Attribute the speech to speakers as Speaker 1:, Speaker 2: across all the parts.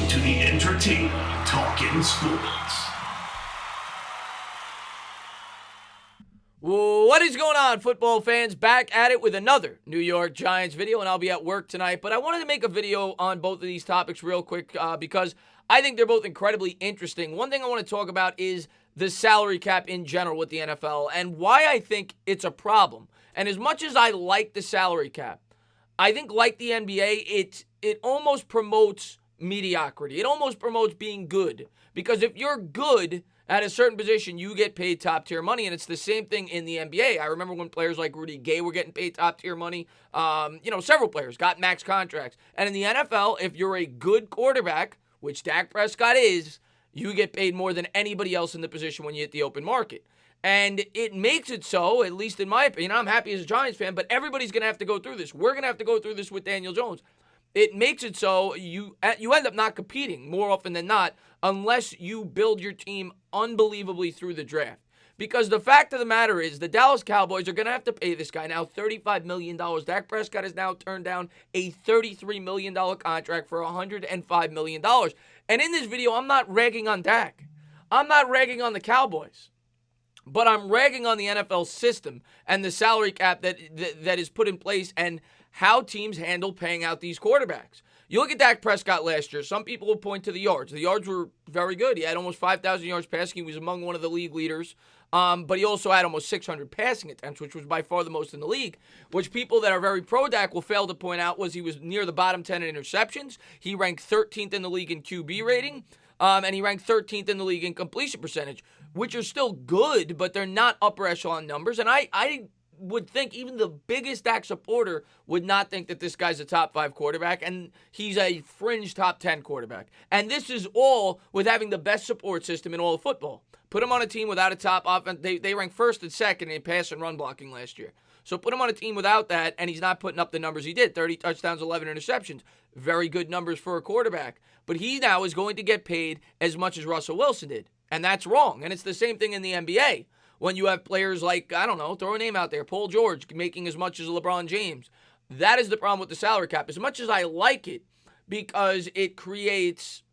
Speaker 1: Welcome to the entertainment Talking Sports.
Speaker 2: What is going on, football fans? Back at it with another New York Giants video, and I'll be at work tonight. But I wanted to make a video on both of these topics real quick because I think they're both incredibly interesting. One thing I want to talk about is the salary cap in general with the NFL and why I think it's a problem. And as much as I like the salary cap, I think like the NBA, it almost promotes mediocrity. It almost promotes being good. Because if you're good at a certain position, you get paid top-tier money, and it's the same thing in the NBA. I remember when players like Rudy Gay were getting paid top-tier money. Several players got max contracts. And in the NFL, if you're a good quarterback, which Dak Prescott is, you get paid more than anybody else in the position when you hit the open market. And it makes it so, at least in my opinion, I'm happy as a Giants fan, but everybody's going to have to go through this. We're going to have to go through this with Daniel Jones. It makes it so you end up not competing more often than not unless you build your team unbelievably through the draft. Because the fact of the matter is the Dallas Cowboys are going to have to pay this guy now $35 million. Dak Prescott has now turned down a $33 million contract for $105 million. And in this video, I'm not ragging on Dak. I'm not ragging on the Cowboys. But I'm ragging on the NFL system and the salary cap that is put in place and how teams handle paying out these quarterbacks. You look at Dak Prescott last year, some people will point to the yards. The yards were very good. He had almost 5,000 yards passing. He was among one of the league leaders. But he also had almost 600 passing attempts, which was by far the most in the league, which people that are very pro-Dak will fail to point out was he was near the bottom 10 in interceptions. He ranked 13th in the league in QB rating. And he ranked 13th in the league in completion percentage, which are still good, but they're not upper echelon numbers. And I would think even the biggest Dak supporter would not think that this guy's a top 5 quarterback, and he's a fringe top 10 quarterback. And this is all with having the best support system in all of football. Put him on a team without a top offense. They ranked first and second in pass and run blocking last year. So put him on a team without that, and he's not putting up the numbers he did. 30 touchdowns, 11 interceptions. Very good numbers for a quarterback. But he now is going to get paid as much as Russell Wilson did. And that's wrong. And it's the same thing in the NBA. When you have players like, I don't know, throw a name out there, Paul George making as much as LeBron James. That is the problem with the salary cap. As much as I like it, because it creates,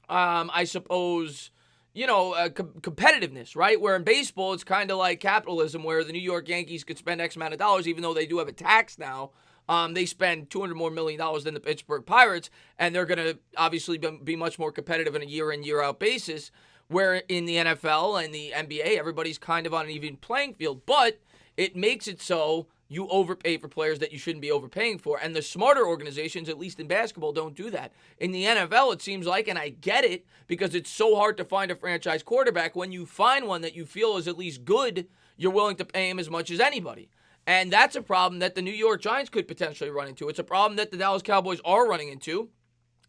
Speaker 2: competitiveness, right? Where in baseball, it's kind of like capitalism, where the New York Yankees could spend X amount of dollars, even though they do have a tax now. They spend $200 more million than the Pittsburgh Pirates, and they're going to obviously be much more competitive on a year-in, year-out basis, where in the NFL and the NBA, everybody's kind of on an even playing field. But it makes it so you overpay for players that you shouldn't be overpaying for. And the smarter organizations, at least in basketball, don't do that. In the NFL, it seems like, and I get it, because it's so hard to find a franchise quarterback, when you find one that you feel is at least good, you're willing to pay him as much as anybody. And that's a problem that the New York Giants could potentially run into. It's a problem that the Dallas Cowboys are running into.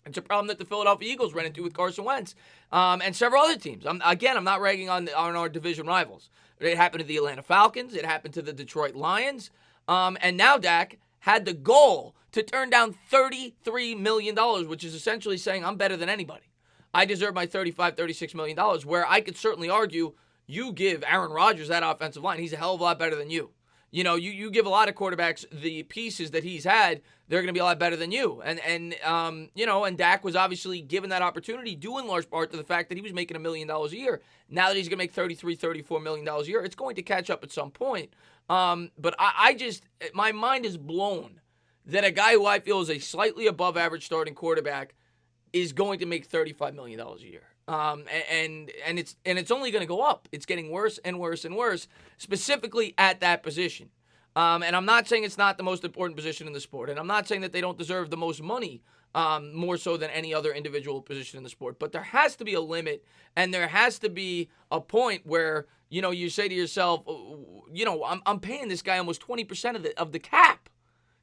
Speaker 2: It's a problem that the Philadelphia Eagles ran into with Carson Wentz and several other teams. I'm not ragging on our division rivals. It happened to the Atlanta Falcons. It happened to the Detroit Lions. And now Dak had the goal to turn down $33 million, which is essentially saying I'm better than anybody. I deserve my $36 million, where I could certainly argue you give Aaron Rodgers that offensive line. He's a hell of a lot better than you. You know, you give a lot of quarterbacks the pieces that he's had, they're going to be a lot better than you. And Dak was obviously given that opportunity due in large part to the fact that he was making $1 million a year. Now that he's going to make $34 million a year, it's going to catch up at some point. But my mind is blown that a guy who I feel is a slightly above average starting quarterback is going to make $35 million a year. And it's only going to go up. It's getting worse and worse and worse, specifically at that position. And I'm not saying it's not the most important position in the sport, and I'm not saying that they don't deserve the most money, more so than any other individual position in the sport. But there has to be a limit, and there has to be a point where, you say to yourself, I'm paying this guy almost 20% of the cap.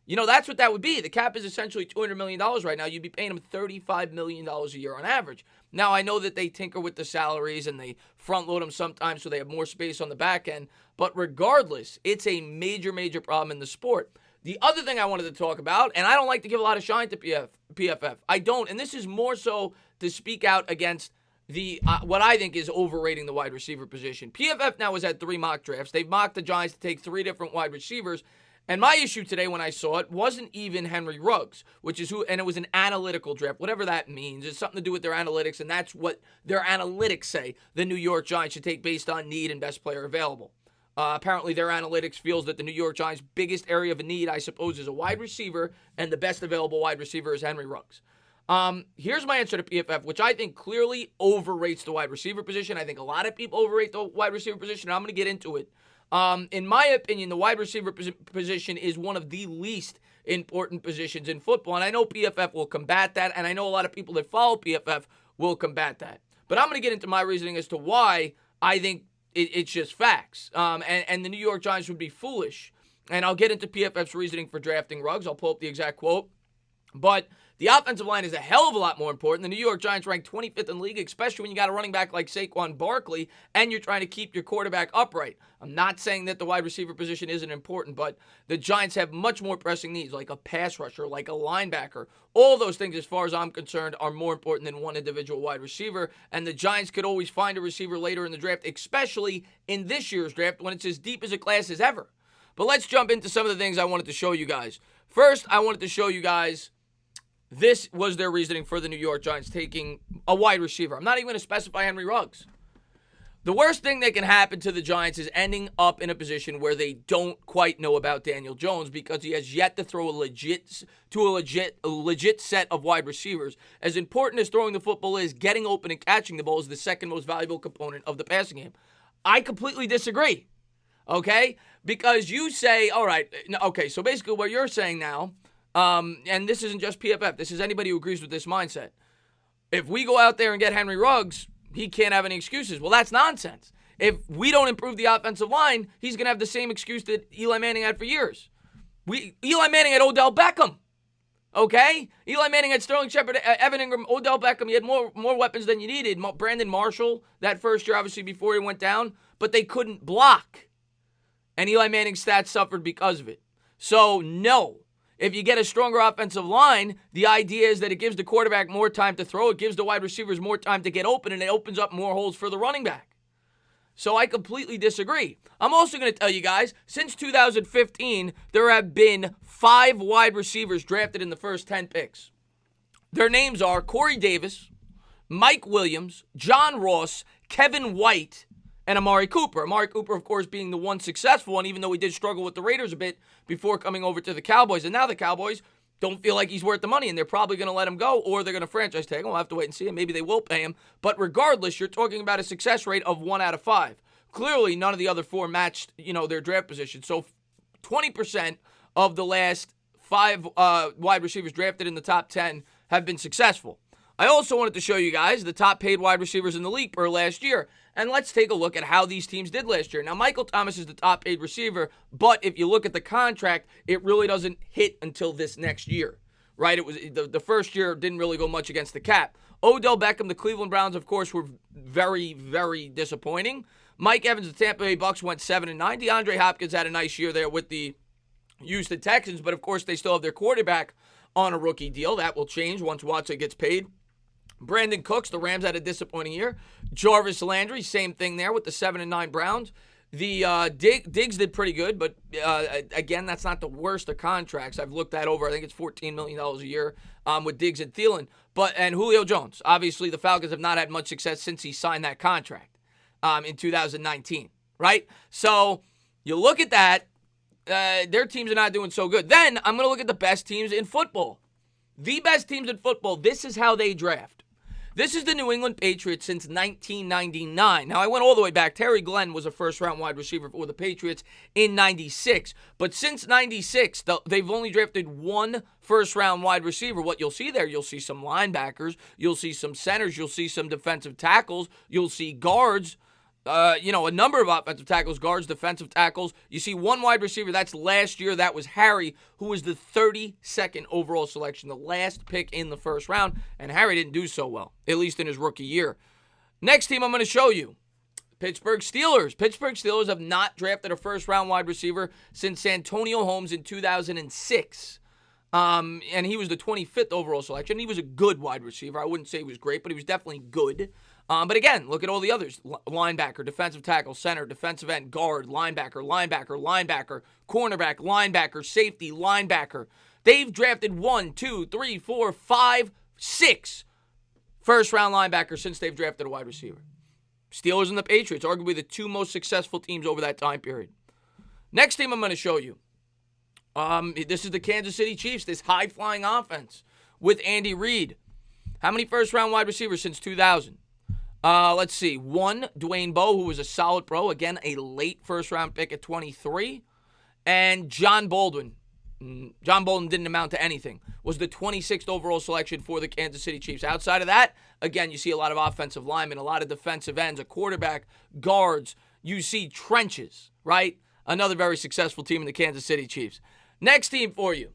Speaker 2: That's what that would be. The cap is essentially $200 million right now. You'd be paying him $35 million a year on average. Now, I know that they tinker with the salaries and they front load them sometimes so they have more space on the back end. But regardless, it's a major, major problem in the sport. The other thing I wanted to talk about, and I don't like to give a lot of shine to PFF. I don't. And this is more so to speak out against the what I think is overrating the wide receiver position. PFF now has had 3 mock drafts. They've mocked the Giants to take 3 different wide receivers. And my issue today when I saw it wasn't even Henry Ruggs, which is who, and it was an analytical draft, whatever that means. It's something to do with their analytics, and that's what their analytics say the New York Giants should take based on need and best player available. Apparently, their analytics feels that the New York Giants' biggest area of need, I suppose, is a wide receiver, and the best available wide receiver is Henry Ruggs. Here's my answer to PFF, which I think clearly overrates the wide receiver position. I think a lot of people overrate the wide receiver position, and I'm going to get into it. In my opinion, the wide receiver position is one of the least important positions in football, and I know PFF will combat that, and I know a lot of people that follow PFF will combat that. But I'm going to get into my reasoning as to why I think it's just facts. And the New York Giants would be foolish. And I'll get into PFF's reasoning for drafting Ruggs. I'll pull up the exact quote. But the offensive line is a hell of a lot more important. The New York Giants ranked 25th in the league, especially when you got a running back like Saquon Barkley and you're trying to keep your quarterback upright. I'm not saying that the wide receiver position isn't important, but the Giants have much more pressing needs, like a pass rusher, like a linebacker. All those things, as far as I'm concerned, are more important than one individual wide receiver. And the Giants could always find a receiver later in the draft, especially in this year's draft when it's as deep as a class as ever. But let's jump into some of the things I wanted to show you guys. First, I wanted to show you guys this was their reasoning for the New York Giants taking a wide receiver. I'm not even going to specify Henry Ruggs. The worst thing that can happen to the Giants is ending up in a position where they don't quite know about Daniel Jones because he has yet to throw a legit set of wide receivers. As important as throwing the football is, getting open and catching the ball is the second most valuable component of the passing game. I completely disagree. Okay? Because you say, all right, okay, so basically what you're saying now, and this isn't just PFF, this is anybody who agrees with this mindset. If we go out there and get Henry Ruggs, he can't have any excuses. Well, that's nonsense. If we don't improve the offensive line, he's going to have the same excuse that Eli Manning had for years. Eli Manning had Odell Beckham. Okay? Eli Manning had Sterling Shepard, Evan Ingram, Odell Beckham. He had more weapons than you needed. Brandon Marshall, that first year, obviously, before he went down. But they couldn't block. And Eli Manning's stats suffered because of it. So, no. If you get a stronger offensive line, the idea is that it gives the quarterback more time to throw. It gives the wide receivers more time to get open, and it opens up more holes for the running back. So I completely disagree. I'm also going to tell you guys, since 2015, there have been 5 wide receivers drafted in the first 10 picks. Their names are Corey Davis, Mike Williams, John Ross, Kevin White, and Amari Cooper. Amari Cooper, of course, being the one successful one, even though he did struggle with the Raiders a bit before coming over to the Cowboys. And now the Cowboys don't feel like he's worth the money, and they're probably going to let him go, or they're going to franchise tag him. We'll have to wait and see, and maybe they will pay him. But regardless, you're talking about a success rate of 1 out of 5. Clearly, none of the other 4 matched, their draft position. So 20% of the last 5 wide receivers drafted in the top 10 have been successful. I also wanted to show you guys the top paid wide receivers in the league per last year. And let's take a look at how these teams did last year. Now, Michael Thomas is the top paid receiver, but if you look at the contract, it really doesn't hit until this next year, right? It was the first year didn't really go much against the cap. Odell Beckham, the Cleveland Browns, of course, were very, very disappointing. Mike Evans, the Tampa Bay Bucks, went 7-9. DeAndre Hopkins had a nice year there with the Houston Texans, but of course they still have their quarterback on a rookie deal. That will change once Watson gets paid. Brandon Cooks, the Rams had a disappointing year. Jarvis Landry, same thing there with the 7-9 Browns. The Diggs did pretty good, but again, that's not the worst of contracts. I've looked that over. I think it's $14 million a year with Diggs and Thielen. And Julio Jones. Obviously, the Falcons have not had much success since he signed that contract in 2019, right? So you look at that, their teams are not doing so good. Then I'm going to look at the best teams in football. The best teams in football, this is how they draft. This is the New England Patriots since 1999. Now, I went all the way back. Terry Glenn was a first-round wide receiver for the Patriots in 96. But since 96, they've only drafted 1 first-round wide receiver. What you'll see there, you'll see some linebackers, you'll see some centers, you'll see some defensive tackles, you'll see guards, a number of offensive tackles, guards, defensive tackles. You see 1 wide receiver. That's last year. That was Harry, who was the 32nd overall selection, the last pick in the first round. And Harry didn't do so well, at least in his rookie year. Next team I'm going to show you, Pittsburgh Steelers. Pittsburgh Steelers have not drafted a first-round wide receiver since Antonio Holmes in 2006. And he was the 25th overall selection. He was a good wide receiver. I wouldn't say he was great, but he was definitely good. But again, look at all the others. Linebacker, defensive tackle, center, defensive end, guard, linebacker, cornerback, linebacker, safety, linebacker. They've drafted 1, 2, 3, 4, 5, 6 first-round linebackers since they've drafted a wide receiver. Steelers and the Patriots, arguably the two most successful teams over that time period. Next team I'm going to show you. This is the Kansas City Chiefs, this high-flying offense with Andy Reid. How many first-round wide receivers since 2000? Let's see. 1, Dwayne Bowe, who was a solid pro. Again, a late first-round pick at 23. And John Bolden. John Bolden didn't amount to anything. Was the 26th overall selection for the Kansas City Chiefs. Outside of that, again, you see a lot of offensive linemen, a lot of defensive ends, a quarterback, guards. You see trenches, right? Another very successful team in the Kansas City Chiefs. Next team for you,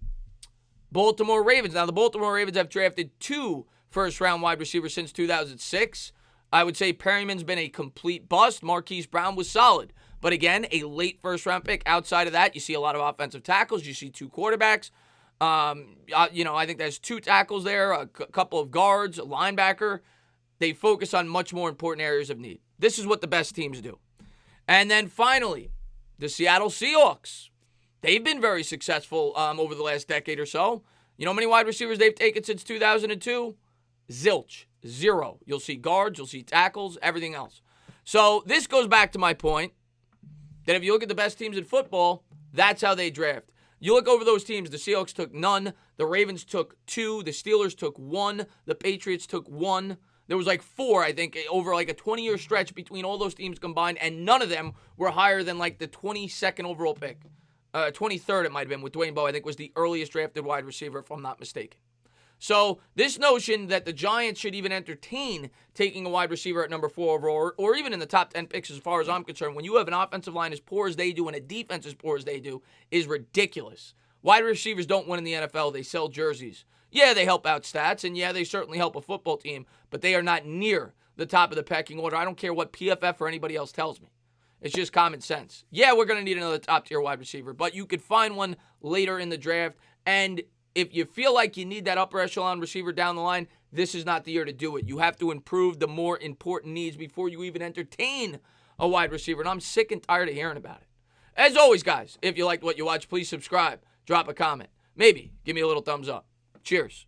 Speaker 2: Baltimore Ravens. Now, the Baltimore Ravens have drafted 2 first-round wide receivers since 2006. I would say Perryman's been a complete bust. Marquise Brown was solid. But again, a late first-round pick. Outside of that, you see a lot of offensive tackles. You see 2 quarterbacks. I think there's 2 tackles there, a couple of guards, a linebacker. They focus on much more important areas of need. This is what the best teams do. And then finally, the Seattle Seahawks. They've been very successful over the last decade or so. You know how many wide receivers they've taken since 2002? Zilch. 0. You'll see guards, you'll see tackles, everything else. So this goes back to my point that if you look at the best teams in football, that's how they draft. You look over those teams, the Seahawks took none, the Ravens took 2, the Steelers took 1, the Patriots took 1. There was like 4, I think, over like a 20-year stretch between all those teams combined, and none of them were higher than like the 22nd overall pick. 23rd it might have been with Dwayne Bowe, I think was the earliest drafted wide receiver, if I'm not mistaken. So this notion that the Giants should even entertain taking a wide receiver at number 4 overall, or even in the top 10 picks as far as I'm concerned, when you have an offensive line as poor as they do and a defense as poor as they do, is ridiculous. Wide receivers don't win in the NFL. They sell jerseys. Yeah, they help out stats, and yeah, they certainly help a football team, but they are not near the top of the pecking order. I don't care what PFF or anybody else tells me. It's just common sense. Yeah, we're going to need another top-tier wide receiver, but you could find one later in the draft, and if you feel like you need that upper echelon receiver down the line, this is not the year to do it. You have to improve the more important needs before you even entertain a wide receiver, and I'm sick and tired of hearing about it. As always, guys, if you liked what you watched, please subscribe, drop a comment, maybe give me a little thumbs up. Cheers.